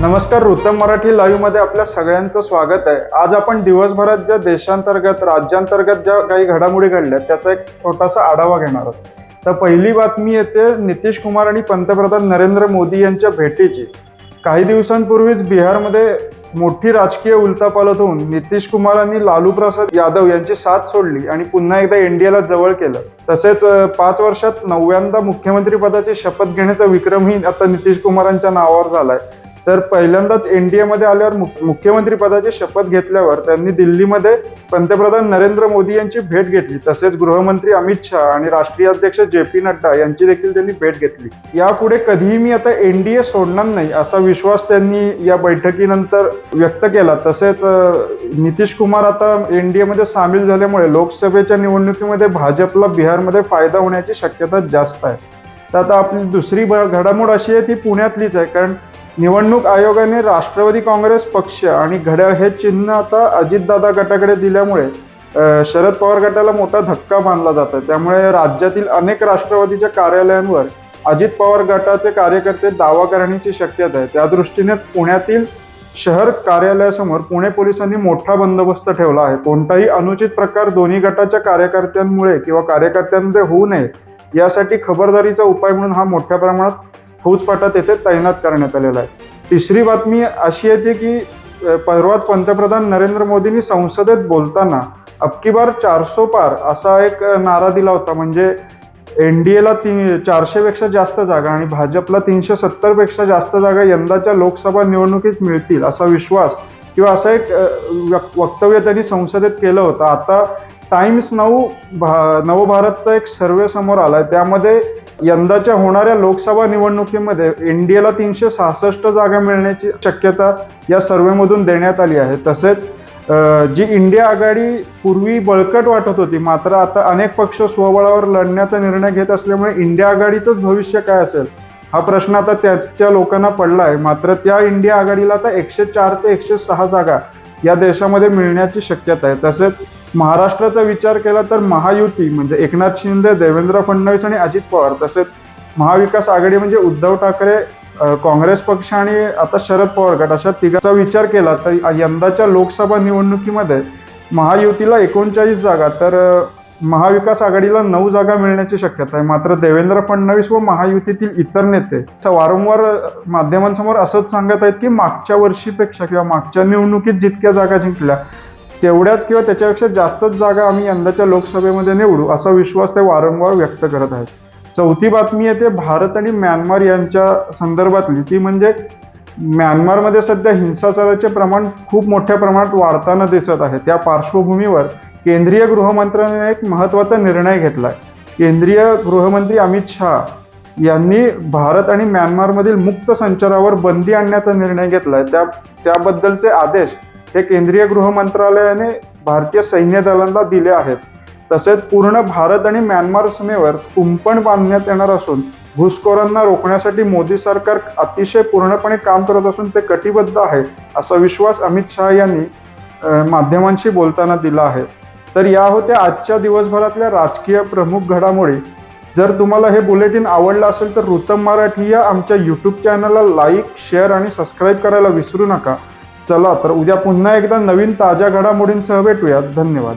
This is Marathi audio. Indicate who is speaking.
Speaker 1: नमस्कार, वृत्तम मराठी लाईव्ह मध्ये आपल्या सगळ्यांचं स्वागत आहे। आज आपण दिवसभरात ज्या देशांतर्गत राज्यांतर्गत ज्या काही घडामोडी घडल्या त्याचा एक छोटासा आढावा घेणार आहोत। तर पहिली बातमी येते नितीश कुमार आणि पंतप्रधान नरेंद्र मोदी यांच्या भेटीची। काही दिवसांपूर्वीच बिहारमध्ये मोठी राजकीय उलथापालथ होऊन नितीश कुमारांनी लालू प्रसाद यादव यांची साथ सोडली आणि पुन्हा एकदा एनडीएला जवळ केलं। तसेच 5 वर्षात 9व्यांदा मुख्यमंत्री पदाची शपथ घेण्याचा विक्रमही आता नितीश कुमारांच्या नावावर झालाय। तर पहिल्यांदाच एनडीए मध्ये आल्यावर मुख्यमंत्री पदाची शपथ घेतल्यावर त्यांनी दिल्लीमध्ये पंतप्रधान नरेंद्र मोदी यांची भेट घेतली। तसेच गृहमंत्री अमित शहा आणि राष्ट्रीय अध्यक्ष जे.पी. नड्डा यांची देखील त्यांनी भेट घेतली। यापुढे कधीही मी आता एनडीए सोडणार नाही असा विश्वास त्यांनी या बैठकीनंतर व्यक्त केला। तसेच नितीश कुमार आता एनडीए मध्ये सामील झाल्यामुळे लोकसभेच्या निवडणुकीमध्ये भाजपला बिहारमध्ये फायदा होण्याची शक्यता जास्त आहे। तर आता आपली दुसरी घडामोड अशी आहे ती पुण्यातलीच आहे, कारण निवडणूक आयोगाने राष्ट्रवादी काँग्रेस पक्ष आणि घड्याळ हे चिन्ह आता अजितदादा गटाकडे दिल्यामुळे शरद पवार गटाला मोठा धक्का मानला जातो। त्यामुळे राज्यातील अनेक राष्ट्रवादीच्या कार्यालयांवर अजित पवार गटाचे कार्यकर्ते दावा करण्याची शक्यता आहे। त्या दृष्टीनेच पुण्यातील शहर कार्यालयासमोर पुणे पोलिसांनी मोठा बंदोबस्त ठेवला आहे। कोणताही अनुचित प्रकार दोन्ही गटाच्या कार्यकर्त्यांमुळे किंवा कार्यकर्त्यांमध्ये होऊ नये यासाठी खबरदारीचा उपाय म्हणून हा मोठ्या प्रमाणात फौजफाटा तेथे तैनात करण्यात आलेला आहे। तिसरी बातमी अशी येते की परवाच पंतप्रधान नरेंद्र मोदींनी संसदेत बोलताना अबकी बार 400 पार असा एक नारा दिला होता। म्हणजे एनडीएला 400 पेक्षा जास्त जागा आणि भाजपला 370 पेक्षा जास्त जागा यंदाच्या लोकसभा निवडणुकीत मिळतील असा विश्वास किंवा असं एक वक्तव्य त्यांनी संसदेत केलं होतं। आता टाइम्स नवभारतचा एक सर्वे समोर आलाय, त्यामध्ये यंदाच्या होणाऱ्या लोकसभा निवडणुकीमध्ये एनडीएला 366 जागा मिळण्याची शक्यता या सर्वेमधून देण्यात आली आहे। तसेच जी इंडिया आघाडी पूर्वी बळकट वाटत होती, मात्र आता अनेक पक्ष स्वबळावर लढण्याचा निर्णय घेत असल्यामुळे इंडिया आघाडीचंच भविष्य काय असेल हा प्रश्न आता त्याच्या लोकांना पडला आहे। मात्र त्या इंडिया आघाडीला आता 104 ते 106 जागा या देशामध्ये मिळण्याची शक्यता आहे। तसेच महाराष्ट्राचा विचार केला तर महायुती म्हणजे एकनाथ शिंदे, देवेंद्र फडणवीस आणि अजित पवार, तसेच महाविकास आघाडी म्हणजे उद्धव ठाकरे, काँग्रेस पक्ष आणि आता शरद पवार गट अशा तिघांचा विचार केला तर यंदाच्या लोकसभा निवडणुकीमध्ये महायुतीला 39 जागा तर महाविकास आघाडीला 9 जागा मिळण्याची शक्यता आहे। मात्र देवेंद्र फडणवीस व महायुतीतील इतर नेते वारंवार माध्यमांसमोर असंच सांगत आहेत की मागच्या वर्षीपेक्षा किंवा मागच्या निवडणुकीत जितक्या जागा जिंकल्या तेवढ्याच किंवा त्याच्यापेक्षा जास्तच जागा आम्ही यंदाच्या लोकसभेमध्ये निवडू असा विश्वास ते वारंवार व्यक्त करत आहेत। चौथी बातमी येते भारत आणि म्यानमार यांच्या संदर्भातली, ती म्हणजे म्यानमारमध्ये सध्या हिंसाचाराचे प्रमाण खूप मोठ्या प्रमाणात वाढताना दिसत आहे। त्या पार्श्वभूमीवर केंद्रीय गृहमंत्र्यांनी एक महत्त्वाचा निर्णय घेतलाय। केंद्रीय गृहमंत्री अमित शहा यांनी भारत आणि म्यानमारमधील मुक्त संचारावर बंदी आणण्याचा निर्णय घेतलाय। त्याबद्दलचे आदेश हे केंद्रीय गृह मंत्रालयाने भारतीय सैन्य दलांना दिले आहेत। तसेच पूर्ण भारत आणि म्यानमार सीमेवर कुंपण बांधण्यात येणार असून घुसखोरांना रोखण्यासाठी मोदी सरकार अतिशय पूर्णपणे काम करत असून ते कटिबद्ध आहे असा विश्वास अमित शहा यांनी माध्यमांशी बोलताना दिला आहे। तर या होत्या आजच्या दिवसभरातल्या राजकीय प्रमुख घडामोडी। जर तुम्हाला हे बुलेटिन आवडलं असेल तर वृत्तम मराठी या आमच्या यूट्यूब चॅनलला लाईक, शेअर आणि सबस्क्राईब करायला विसरू नका। चला तर उद्या पुन्हा एकदा नवीन ताज्या घडामोडींसह भेटूयात। धन्यवाद।